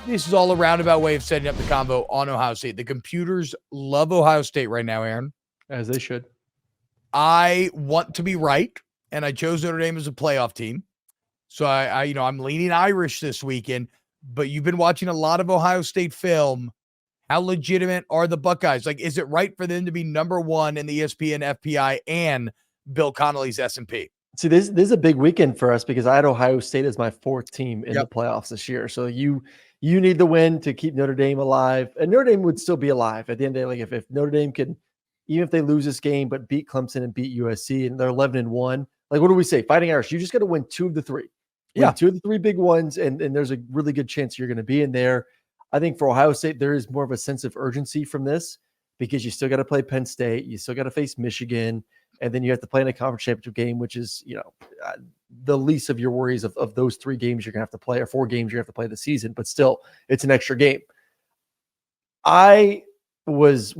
this is all a roundabout way of setting up the combo on Ohio State. The computers love Ohio State right now, Aaron. As they should. I want to be right, and I chose Notre Dame as a playoff team. So I'm leaning Irish this weekend, but you've been watching a lot of Ohio State film. How legitimate are the Buckeyes? Like, is it right for them to be number one in the ESPN FPI and Bill Connolly's S&P? See, this is a big weekend for us because I had Ohio State as my fourth team in the playoffs this year. So you need the win to keep Notre Dame alive, and Notre Dame would still be alive at the end of the day. Like if Notre Dame can, even if they lose this game, but beat Clemson and beat USC and they're 11-1, like what do we say? Fighting Irish, you just got to win 2 of the 3. Win 2 of the 3 big ones, and there's a really good chance you're going to be in there. I think for Ohio State, there is more of a sense of urgency from this because you still got to play Penn State, you still got to face Michigan, and then you have to play in a conference championship game, which is, the least of your worries of those 3 games you're going to have to play, or 4 games you have to play this season, but still it's an extra game. I was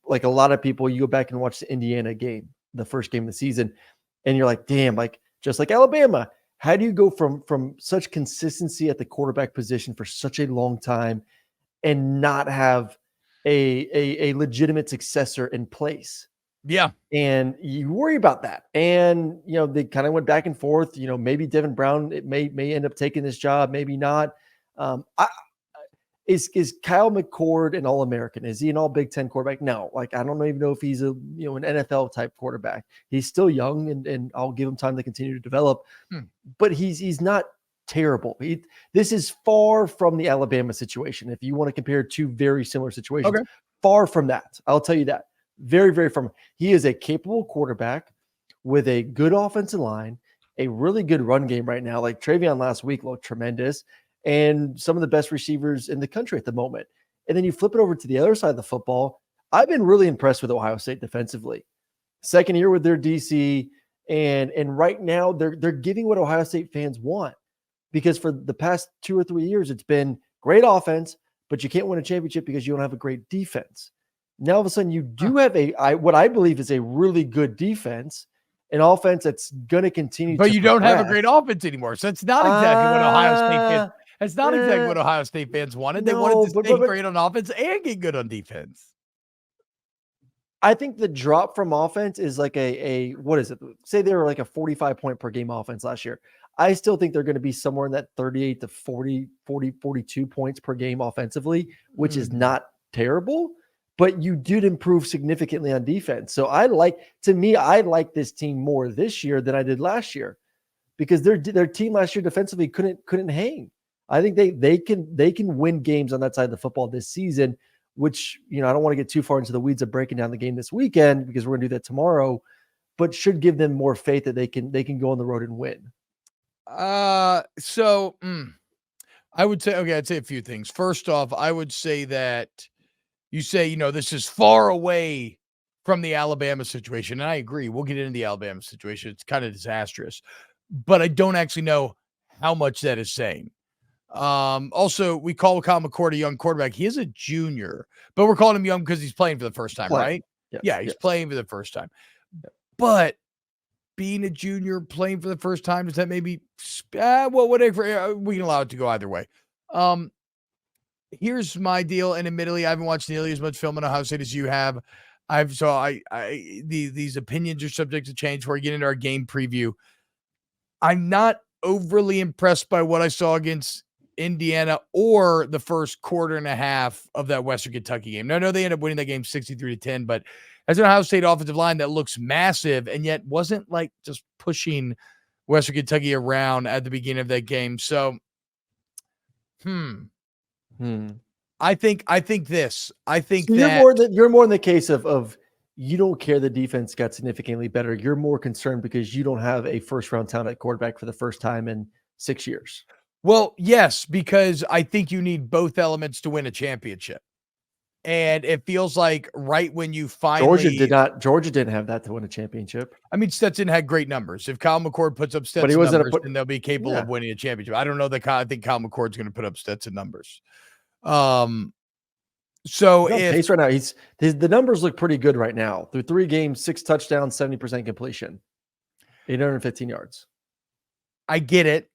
like a lot of people, you go back and watch the Indiana game, the first game of the season, and you're like, damn, like just like Alabama, how do you go from such consistency at the quarterback position for such a long time and not have a legitimate successor in place? Yeah. And you worry about that. And, they kind of went back and forth, maybe Devin Brown, it may end up taking this job, maybe not. Is Kyle McCord an All-American? Is he an all Big Ten quarterback? No. Like, I don't even know if he's an NFL type quarterback. He's still young and I'll give him time to continue to develop, but he's not terrible. This is far from the Alabama situation. If you want to compare 2 very similar situations, far from that. I'll tell you that. Very, very firm. He is a capable quarterback with a good offensive line, a really good run game right now. Like Travion last week looked tremendous, and some of the best receivers in the country at the moment. And then you flip it over to the other side of the football. I've been really impressed with Ohio State defensively. Second year with their DC, and right now they're giving what Ohio State fans want, because for the past 2 or 3 years it's been great offense, but you can't win a championship because you don't have a great defense. Now, all of a sudden, you do have what I believe is a really good defense, an offense that's going to continue. But you don't have a great offense anymore, so it's not exactly what Ohio State fans. It's not exactly what Ohio State fans wanted. They wanted to stay great on offense and get good on defense. I think the drop from offense is like a what is it? Say they were like a 45 point per game offense last year. I still think they're going to be somewhere in that 38 to 40, 42 points per game offensively, which is not terrible. But you did improve significantly on defense. So I like this team more this year than I did last year, because their team last year defensively couldn't hang. I think they can win games on that side of the football this season, which, I don't want to get too far into the weeds of breaking down the game this weekend because we're going to do that tomorrow, but should give them more faith that they can go on the road and win. I would say, I'd say a few things. First off, I would say that you say, this is far away from the Alabama situation. And I agree. We'll get into the Alabama situation. It's kind of disastrous, but I don't actually know how much that is saying. Also, we call Kyle McCord a young quarterback. He is a junior, but we're calling him young because he's playing for the first time, right? Yes, he's playing for the first time. But being a junior, playing for the first time, does that maybe, whatever, we can allow it to go either way. Here's my deal, and admittedly, I haven't watched nearly as much film on Ohio State as you have. These opinions are subject to change before we get into our game preview. I'm not overly impressed by what I saw against Indiana or the first quarter and a half of that Western Kentucky game. Now, I know they ended up winning that game 63-10, but as an Ohio State offensive line that looks massive and yet wasn't like just pushing Western Kentucky around at the beginning of that game. So, I think you're more in the case of you don't care the defense got significantly better. You're more concerned because you don't have a first round talent at quarterback for the first time in 6 years. Well, yes, because I think you need both elements to win a championship. And it feels like right when you finally Georgia didn't have that to win a championship. I mean, Stetson had great numbers. If Kyle McCord puts up Stetson numbers, then they'll be capable of winning a championship. I don't know that I think Kyle McCord's going to put up Stetson numbers. So pace right now, the numbers look pretty good right now. Through 3 games, 6 touchdowns, 70% completion, 815 yards. I get it.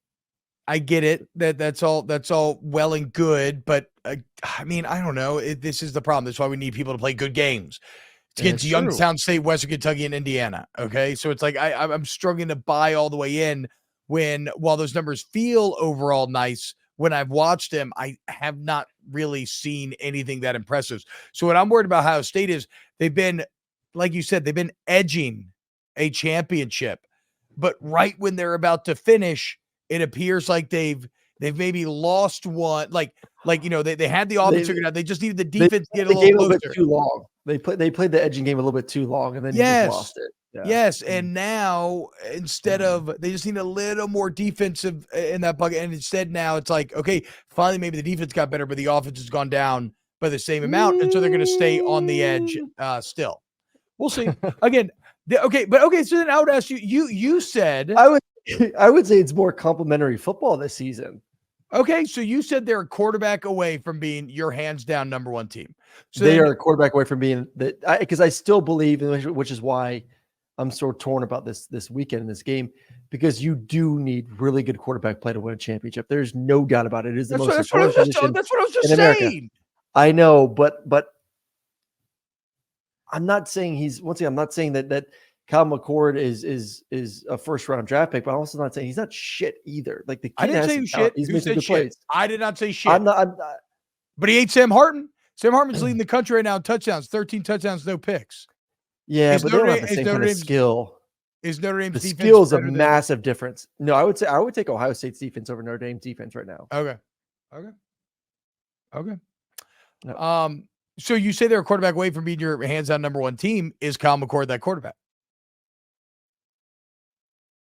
I get it. That's all well and good, but I mean, I don't know. This is the problem. That's why we need people to play good games. It's against It's true. Youngstown State, Western Kentucky, and Indiana. Okay, so it's like I'm struggling to buy all the way in while those numbers feel overall nice. When I've watched them, I have not really seen anything that impressive. So what I'm worried about Ohio State is they've been, like you said, they've been edging a championship, but right when they're about to finish, it appears like they've maybe lost one. Like they had the offense figured out. They just needed the defense to get a little closer. Bit too long. They played the edging game a little bit too long, and then you just lost it. Yeah. Yes, and now instead of they just need a little more defensive in that bucket, and instead now it's like, okay, finally maybe the defense got better, but the offense has gone down by the same amount, and so they're going to stay on the edge still. We'll see. Again, okay. So then I would ask you. You said I would say it's more complimentary football this season. Okay, so you said they're a quarterback away from being your hands down number one team. So they are a quarterback away from being that, because I still believe, which is why I'm so torn about this weekend in this game, because you do need really good quarterback play to win a championship. There's no doubt about it. It is the most important position. That's what I was just saying. I know, but I'm not saying I'm not saying that Kyle McCord is a first round draft pick, but I'm also not saying he's not shit either. Like the kid I didn't say shit. He's making good plays. I did not say shit. I'm not, but he ain't Sam Hartman. Sam Hartman's leading the country right now in touchdowns, 13 touchdowns, no picks. Yeah, but they don't have the same kind of skill. Is Notre Dame's defense skill is a massive difference. No, I would take Ohio State's defense over Notre Dame's defense right now. Okay. No. So you say they're a quarterback away from being your hands-on number one team. Is Kyle McCord that quarterback?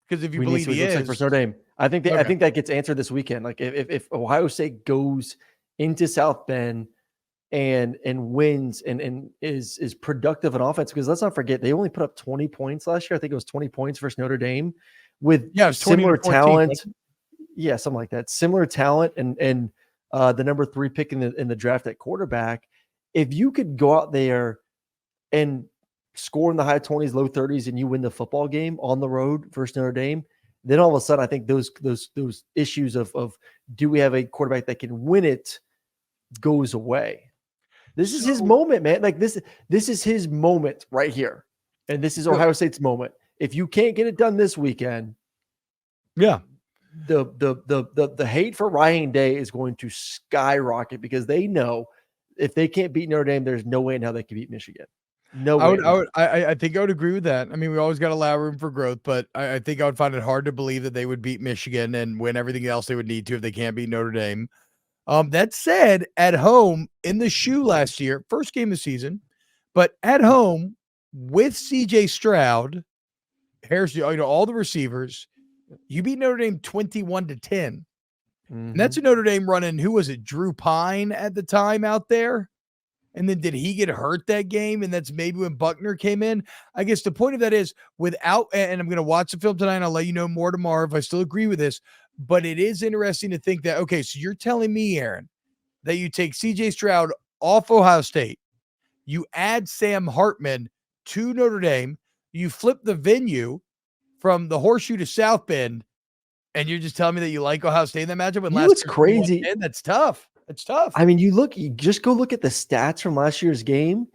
Because if you believe he is, like for Notre Dame, I think that gets answered this weekend. Like if Ohio State goes into South Bend and wins and is productive in offense, because let's not forget they only put up 20 points last year. I think it was 20 points versus Notre Dame with similar talent. Yeah, something like that. Similar talent and the number 3 pick in the draft at quarterback. If you could go out there and score in the high 20s, low 30s, and you win the football game on the road versus Notre Dame, then all of a sudden I think those issues of do we have a quarterback that can win it goes away. This is his moment, man. Like this is his moment right here. And this is Ohio State's moment. If you can't get it done this weekend, yeah, the hate for Ryan Day is going to skyrocket, because they know if they can't beat Notre Dame, there's no way in hell they can beat Michigan. No way. I think I would agree with that. I mean, we always got to allow room for growth, but I think I would find it hard to believe that they would beat Michigan and win everything else they would need to if they can't beat Notre Dame. That said, at home in the shoe last year, first game of the season, but at home with CJ Stroud, Harris, all the receivers, you beat Notre Dame 21-10. Mm-hmm. And that's a Notre Dame running. Who was it? Drew Pine at the time out there. And then did he get hurt that game? And that's maybe when Buckner came in. I guess the point of that is without, and I'm going to watch the film tonight and I'll let you know more tomorrow if I still agree with this, but it is interesting to think that, okay, so you're telling me, Aaron, that you take CJ Stroud off Ohio State, you add Sam Hartman to Notre Dame, you flip the venue from the Horseshoe to South Bend, and you're just telling me that you like Ohio State in that matchup? It's crazy. That's tough. It's tough. I mean, you just go look at the stats from last year's game.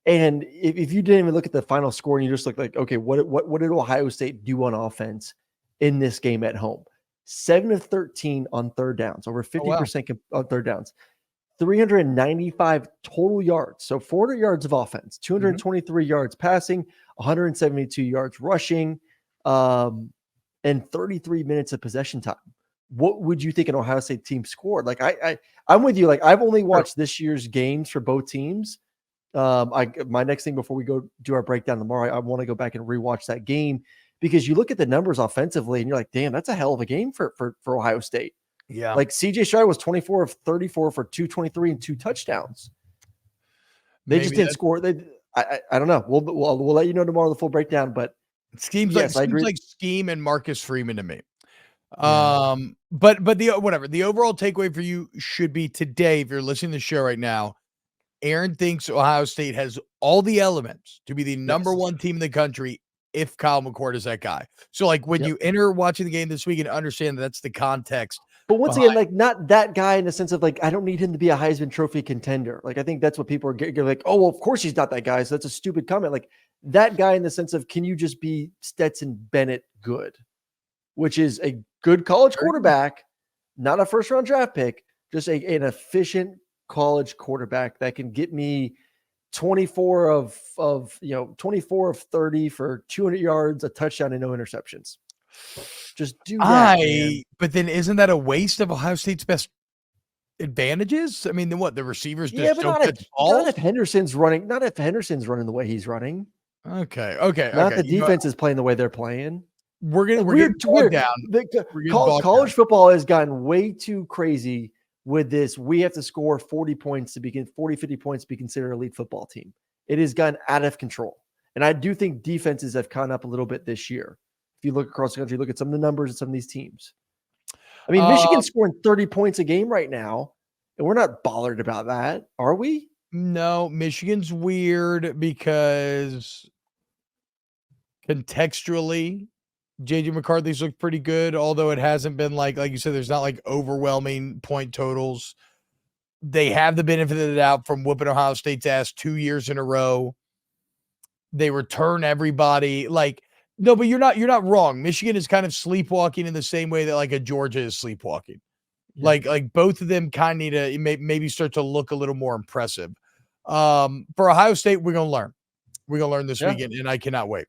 And if you didn't even look at the final score and you just look like, okay, what did Ohio State do on offense in this game at home? 7 of 13 on third downs, over 50% on third downs, 395 total yards. So 400 yards of offense, 223 yards passing, 172 yards rushing, and 33 minutes of possession time. What would you think an Ohio State team scored? Like I'm with you. Like I've only watched this year's games for both teams. My next thing before we go do our breakdown tomorrow, I want to go back and rewatch that game, because you look at the numbers offensively and you're like, damn, that's a hell of a game for Ohio State. Yeah. Like CJ Stroud was 24 of 34 for 223 and 2 touchdowns. They just didn't score. I don't know. We'll let you know tomorrow the full breakdown, but it seems like scheme and Marcus Freeman to me. Yeah. But the overall takeaway for you should be today, if you're listening to the show right now, Aaron thinks Ohio State has all the elements to be the number one team in the country if Kyle McCord is that guy. So like when you enter watching the game this week and understand that's the context But once again, like not that guy in the sense of like, I don't need him to be a Heisman Trophy contender. Like, I think that's what people are getting like, oh, well, of course he's not that guy. So that's a stupid comment. Like that guy in the sense of, can you just be Stetson Bennett good, which is a good college quarterback, not a first round draft pick, just an efficient college quarterback that can get me 24 of 30 for 200 yards, a touchdown, and no interceptions. Just do that. But then isn't that a waste of Ohio State's best advantages? I mean, then what? The receivers just don't catch balls? Not if Henderson's running the way he's running. Okay. Not the defense is playing the way they're playing. We're getting bogged down. College football has gotten way too crazy with this. We have to score 40 points to begin 40, 50 points to be considered an elite football team. It has gotten out of control. And I do think defenses have caught up a little bit this year. If you look across the country, look at some of the numbers of some of these teams. I mean, Michigan's scoring 30 points a game right now, and we're not bothered about that, are we? No, Michigan's weird because contextually, JJ McCarthy's looked pretty good, although it hasn't been like you said, there's not like overwhelming point totals. They have the benefit of the doubt from whooping Ohio State's ass 2 years in a row. They return everybody. No, but you're not wrong. Michigan is kind of sleepwalking in the same way that like a Georgia is sleepwalking. Yeah. Like both of them kind of need to maybe start to look a little more impressive. For Ohio State, we're going to learn. We're going to learn this weekend, and I cannot wait.